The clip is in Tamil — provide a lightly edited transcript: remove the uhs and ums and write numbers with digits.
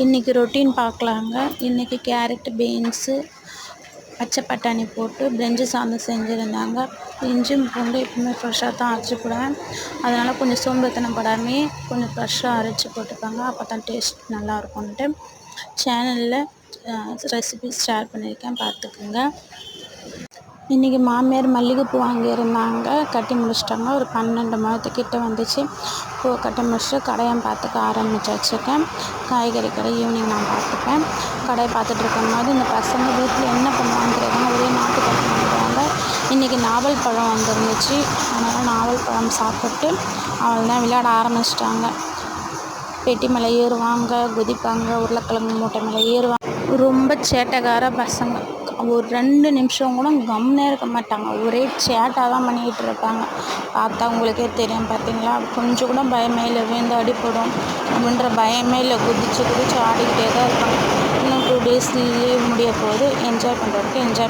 இன்றைக்கி ரொட்டீன் பார்க்கலாங்க. இன்றைக்கி கேரட், பீன்ஸு, பச்சை பட்டாணி போட்டு பிரிஞ்சி சாதம் செஞ்சுருந்தாங்க. இஞ்சும் பூண்டு எப்பவுமே ஃப்ரெஷ்ஷாக தான் அரைச்சி போடுவேன். அதனால் கொஞ்சம் சோம்பேறித்தனம் படாமையே கொஞ்சம் ஃப்ரெஷ்ஷாக அரைச்சி போட்டுப்பாங்க. அப்போ தான் டேஸ்ட் நல்லாயிருக்கும்ன்ட்டு சேனலில் ரெசிபிஸ் ஷேர் பண்ணியிருக்கேன், பார்த்துக்குங்க. இன்றைக்கி மாமியார் மல்லிகைப்பூ வாங்கியிருந்தாங்க, கட்டி முடிச்சிட்டாங்க. ஒரு 12 மாதத்துக்கிட்ட வந்துச்சு. பூவை கட்டி முடிச்சுட்டு கடையை பார்த்துக்க ஆரம்பிச்சிருக்கேன். காய்கறி கடை ஈவினிங் நான் பார்த்துப்பேன். கடையை பார்த்துட்டு இருக்கும்போது இந்த பசங்க வீட்டில் என்ன பண்ணுவாங்க தெரியாமல் ஒரே நாட்டு கட்டி பண்ணுறாங்க. இன்றைக்கி நாவல் பழம் வந்துருந்துச்சு. அதனால் நாவல் பழம் சாப்பிட்டு அவள்தான் விளையாட ஆரம்பிச்சிட்டாங்க. பெட்டி மேலே ஏறுவாங்க, குதிப்பாங்க, உருளைக்கிழங்கு மூட்டை மேலே ஏறுவாங்க. ரொம்ப சேட்டைக்கார பசங்க. ஒரு 2 நிமிஷம் கூட கம்முனே இருக்க மாட்டாங்க. ஒரே சேட்டாக தான் பண்ணிக்கிட்டு இருப்பாங்க. பார்த்தா உங்களுக்கே தெரியும். பார்த்தீங்களா, கொஞ்சம் கூட பயமே இல்லை. விழுந்து அடிப்படும் அப்படின்ற பயமே இல்லை. குதிச்சு ஆடிக்கிட்டே தான் இருப்பாங்க. இன்னும் 2 days லீவ் முடிய போகுது. என்ஜாய் பண்ணுறதுக்கு என்ஜாய்